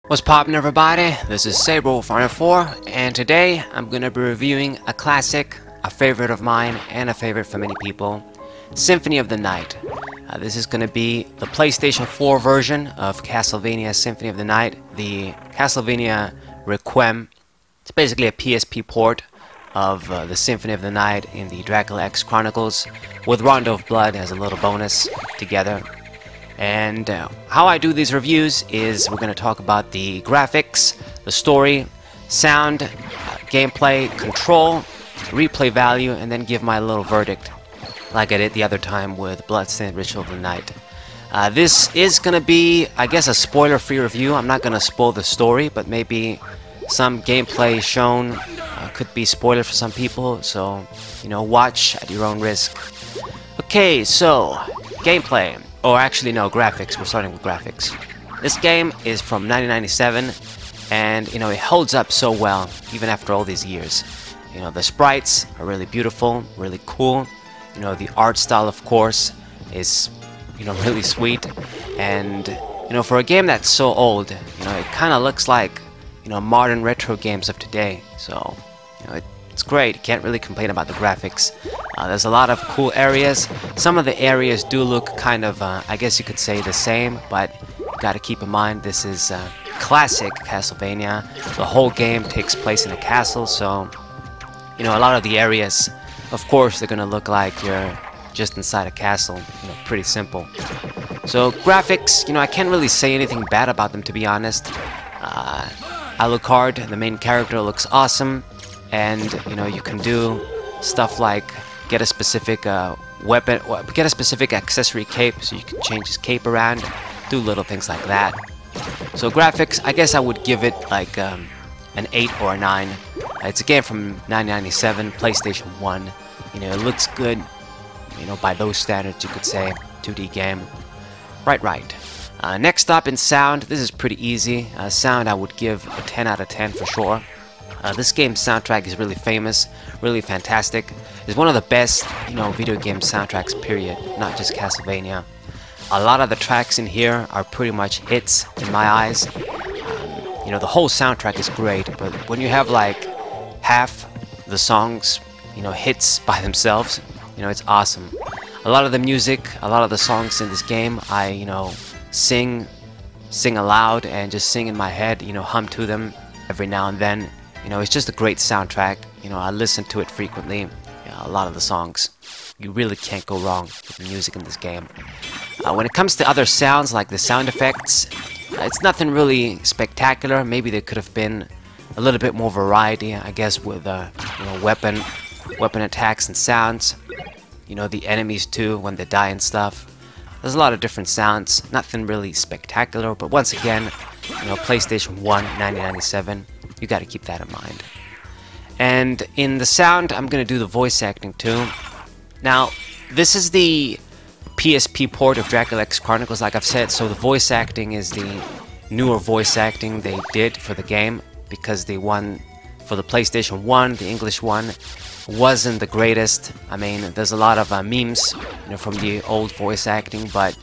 What's poppin', everybody? This is Saber404, and today I'm gonna be reviewing a classic, a favorite of mine, and a favorite for many people, Symphony of the Night. This is gonna be the PlayStation 4 version of Castlevania Symphony of the Night, the Castlevania Requiem. It's basically a PSP port of the Symphony of the Night in the Dracula X Chronicles, with Rondo of Blood as a little bonus together. And how I do these reviews is we're going to talk about the graphics, the story, sound, gameplay, control, replay value, and then give my little verdict like I did the other time with Bloodstained Ritual of the Night. This is going to be, I guess, a spoiler-free review. I'm not going to spoil the story, but maybe some gameplay shown could be spoiler for some people, so, you know, watch at your own risk. Okay, so, gameplay. Or actually, no, graphics. We're starting with graphics. This game is from 1997, and, you know, it holds up so well, even after all these years. You know, the sprites are really beautiful, really cool. You know, the art style, of course, is, you know, really sweet. And, you know, for a game that's so old, you know, it kind of looks like, you know, modern retro games of today. So, you know, it's great. You can't really complain about the graphics. There's a lot of cool areas. Some of the areas do look kind of, I guess you could say, the same, but you gotta keep in mind this is classic Castlevania. The whole game takes place in a castle, so, you know, a lot of the areas, of course, they're gonna look like you're just inside a castle. You know, pretty simple. So, graphics, you know, I can't really say anything bad about them, to be honest. Alucard, the main character, looks awesome. And, you know, you can do stuff like get a specific weapon, get a specific accessory cape, so you can change his cape around, do little things like that. So graphics, I guess I would give it like an 8 or a 9. It's a game from 1997, PlayStation 1. You know, it looks good, you know, by those standards, you could say. 2D game. Right. Next up in sound, this is pretty easy. Sound, I would give a 10 out of 10 for sure. This game's soundtrack is really famous, really fantastic. It's one of the best, you know, video game soundtracks, period, not just Castlevania. A lot of the tracks in here are pretty much hits in my eyes. You know, the whole soundtrack is great, but when you have like half the songs, you know, hits by themselves, you know, it's awesome. A lot of the music, a lot of the songs in this game, I, you know, sing aloud and just sing in my head, you know, hum to them every now and then. You know, it's just a great soundtrack. You know, I listen to it frequently. You know, a lot of the songs. You really can't go wrong with the music in this game. When it comes to other sounds, like the sound effects, it's nothing really spectacular. Maybe there could have been a little bit more variety, I guess, with you know, weapon attacks and sounds. You know, the enemies too, when they die and stuff. There's a lot of different sounds. Nothing really spectacular, but once again, you know, PlayStation 1, 1997. You got to keep that in mind. And in the sound, I'm going to do the voice acting too. Now, this is the PSP port of Dracula X Chronicles, like I've said, so the voice acting is the newer voice acting they did for the game, because the one for the PlayStation 1, the English one, wasn't the greatest. I mean, there's a lot of memes, you know, from the old voice acting, but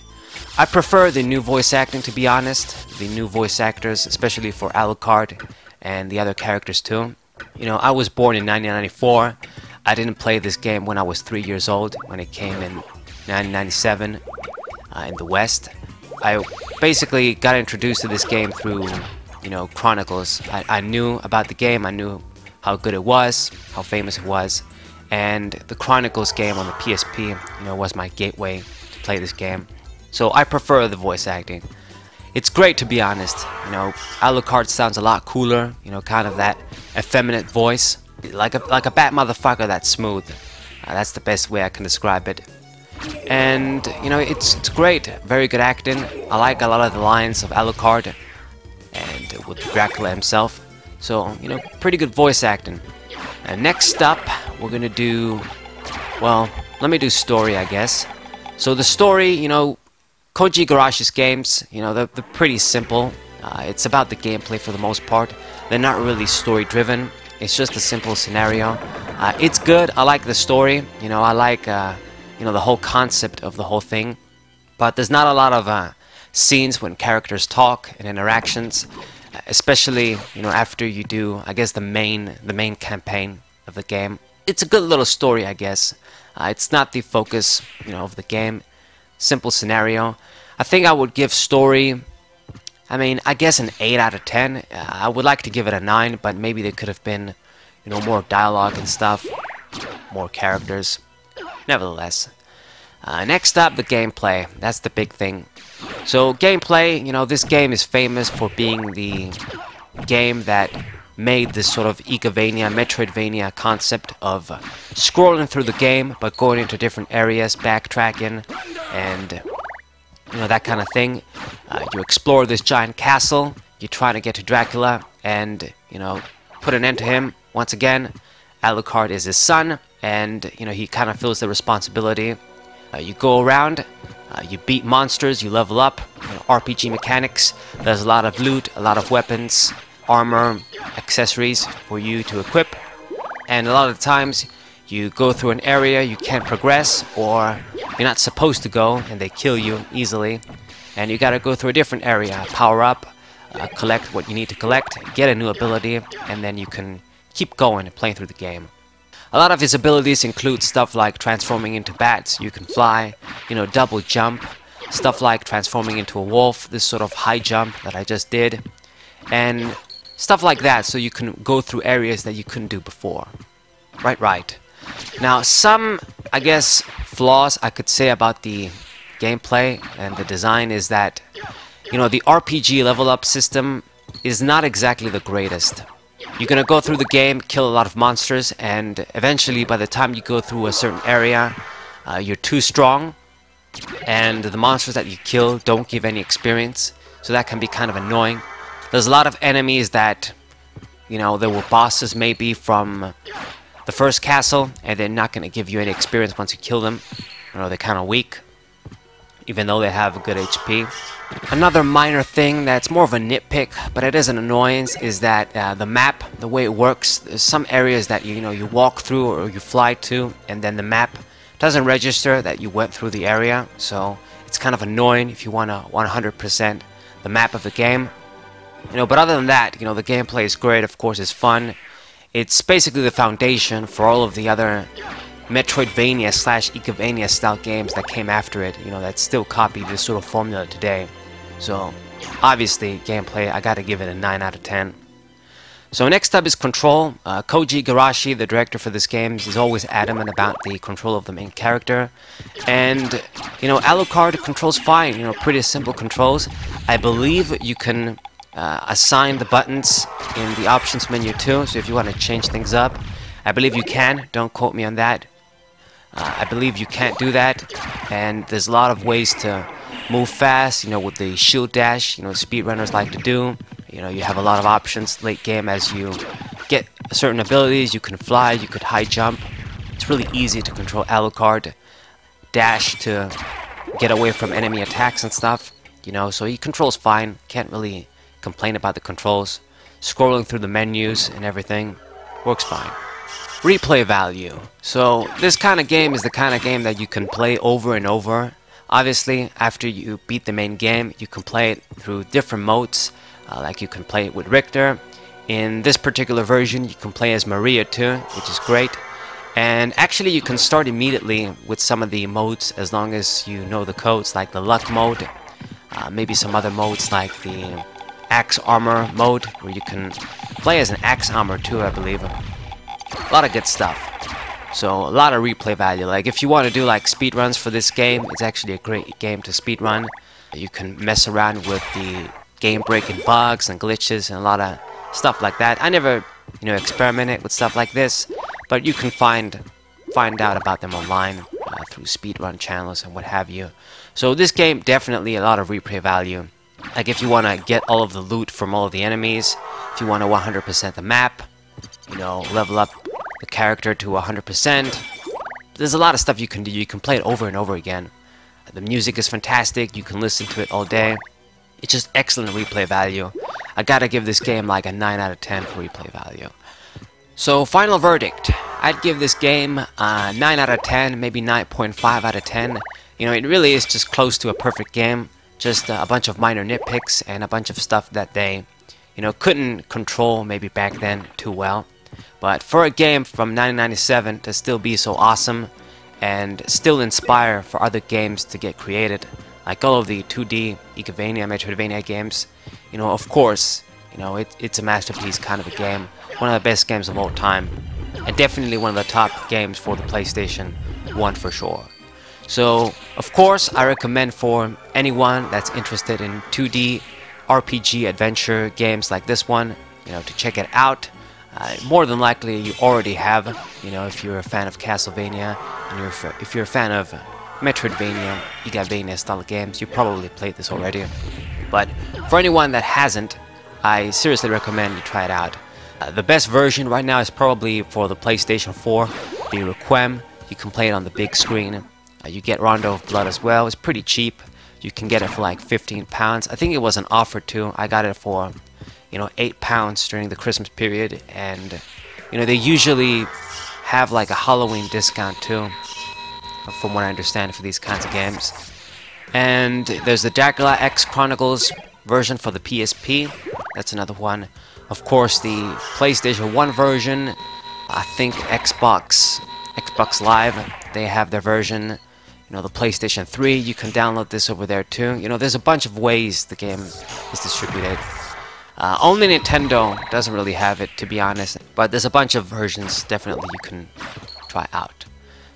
I prefer the new voice acting, to be honest. The new voice actors, especially for Alucard and the other characters too. You know, I was born in 1994. I didn't play this game when I was 3 years old, when it came in 1997 in the West. I basically got introduced to this game through, you know, Chronicles. I knew about the game, I knew how good it was, how famous it was, and the Chronicles game on the PSP, you know, was my gateway to play this game. So I prefer the voice acting. It's great, to be honest. You know, Alucard sounds a lot cooler. You know, kind of that effeminate voice, like a bad motherfucker that's smooth. That's the best way I can describe it. And you know, it's great. Very good acting. I like a lot of the lines of Alucard and with Dracula himself. So, you know, pretty good voice acting. And next up, we're gonna do, well, let me do story, I guess. So the story, you know, Koji Igarashi's games, you know, they're pretty simple. It's about the gameplay for the most part. They're not really story-driven. It's just a simple scenario. It's good. I like the story. You know, I like, you know, the whole concept of the whole thing. But there's not a lot of scenes when characters talk and interactions. especially, you know, after you do, I guess, the main campaign of the game. It's a good little story, I guess. It's not the focus, you know, of the game. Simple scenario. I think I would give story, I mean, I guess an 8 out of 10. I would like to give it a 9, but maybe there could have been, you know, more dialogue and stuff, more characters. Nevertheless. Next up, the gameplay. That's the big thing. So gameplay, you know, this game is famous for being the game that made this sort of Igavania, Metroidvania concept of scrolling through the game, but going into different areas, backtracking, and, you know, that kind of thing. You explore this giant castle, you try to get to Dracula, and, you know, put an end to him. Once again, Alucard is his son, and, you know, he kind of feels the responsibility. You go around, you beat monsters, you level up, you know, RPG mechanics. There's a lot of loot, a lot of weapons, armor, accessories for you to equip. And a lot of times, you go through an area, you can't progress, or you're not supposed to go, and they kill you easily. And you gotta go through a different area, power up, collect what you need to collect, get a new ability, and then you can keep going and playing through the game. A lot of his abilities include stuff like transforming into bats, you can fly, you know, double jump, stuff like transforming into a wolf, this sort of high jump that I just did, and stuff like that, so you can go through areas that you couldn't do before. Right. Now, some, I guess, flaws I could say about the gameplay and the design is that, you know, the RPG level up system is not exactly the greatest. You're gonna go through the game, kill a lot of monsters, and eventually by the time you go through a certain area, you're too strong, and the monsters that you kill don't give any experience, so that can be kind of annoying. There's a lot of enemies that, you know, there were bosses maybe from the first castle, and they're not gonna give you any experience once you kill them. You know, they're kind of weak, even though they have a good HP. Another minor thing that's more of a nitpick, but it is an annoyance, is that the map, the way it works, there's some areas that you know you walk through or you fly to, and then the map doesn't register that you went through the area. So it's kind of annoying if you want to 100% the map of the game. You know, but other than that, you know, the gameplay is great. Of course, it's fun. It's basically the foundation for all of the other Metroidvania / Igavania style games that came after it, you know, that still copy this sort of formula today. So, obviously, gameplay, I gotta give it a 9 out of 10. So next up is control. Koji Igarashi, the director for this game, is always adamant about the control of the main character. And, you know, Alucard controls fine, you know, pretty simple controls. I believe you can assign the buttons in the options menu too, so if you want to change things up, I believe you can. Don't quote me on that. I believe you can't do that, and there's a lot of ways to move fast, you know, with the shield dash, you know, speedrunners like to do. You know, you have a lot of options late game as you get certain abilities. You can fly, you could high jump. It's really easy to control Alucard. Dash to get away from enemy attacks and stuff, you know, so he controls fine. Can't really complain about the controls. Scrolling through the menus and everything works fine. Replay value. So this kind of game is the kind of game that you can play over and over. Obviously, after you beat the main game, you can play it through different modes. Like you can play it with Richter. In this particular version, you can play as Maria too, which is great. And actually, you can start immediately with some of the modes as long as you know the codes, like the luck mode. Maybe some other modes like the axe armor mode, where you can play as an axe armor too, I believe. A lot of good stuff. So a lot of replay value. Like if you want to do like speedruns for this game, it's actually a great game to speedrun. You can mess around with the game-breaking bugs and glitches and a lot of stuff like that. I never, you know, experimented with stuff like this, but you can find out about them online through speedrun channels and what have you. So this game, definitely a lot of replay value. Like if you want to get all of the loot from all of the enemies, if you want to 100% the map, you know, level up the character to 100%. There's a lot of stuff you can do. You can play it over and over again. The music is fantastic. You can listen to it all day. It's just excellent replay value. I gotta give this game like a 9 out of 10 for replay value. So final verdict. I'd give this game a 9 out of 10, maybe 9.5 out of 10. You know, it really is just close to a perfect game. Just a bunch of minor nitpicks and a bunch of stuff that they, couldn't control maybe back then too well. But for a game from 1997 to still be so awesome and still inspire for other games to get created, like all of the 2D Castlevania, Metroidvania games, of course, it's a masterpiece kind of a game, one of the best games of all time, and definitely one of the top games for the PlayStation 1 for sure. So, of course, I recommend for anyone that's interested in 2D RPG adventure games like this one, to check it out. More than likely you already have, if you're a fan of Castlevania, and if you're a fan of Metroidvania, Castlevania style games, you probably played this already. But for anyone that hasn't, I seriously recommend you try it out. The best version right now is probably for the PlayStation 4, the Requiem. You can play it on the big screen. You get Rondo of Blood as well. It's pretty cheap. You can get it for like £15. I think it was an offer too. I got it for £8 during the Christmas period, and they usually have like a Halloween discount too, from what I understand, for these kinds of games. And there's the Dracula X Chronicles version for the PSP. That's another one. Of course, the PlayStation 1 version. I think Xbox Live, they have their version. The PlayStation 3, you can download this over there too. There's a bunch of ways the game is distributed. Only Nintendo doesn't really have it, to be honest, but there's a bunch of versions definitely you can try out.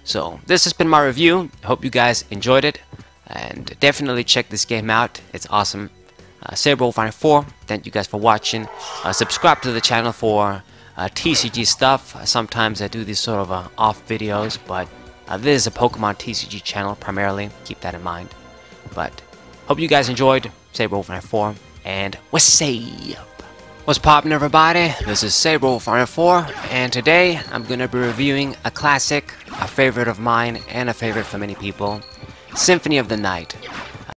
So this has been my review. I hope you guys enjoyed it, and definitely check this game out. It's awesome. Saberwolf94, thank you guys for watching. Subscribe to the channel for TCG stuff. Sometimes I do these sort of off videos, but this is a Pokemon TCG channel primarily. Keep that in mind. But hope you guys enjoyed. Saberwolf94, and what's up? What's poppin', everybody? This is Saberwolf94, and today I'm gonna be reviewing a classic, a favorite of mine, and a favorite for many people, Symphony of the Night.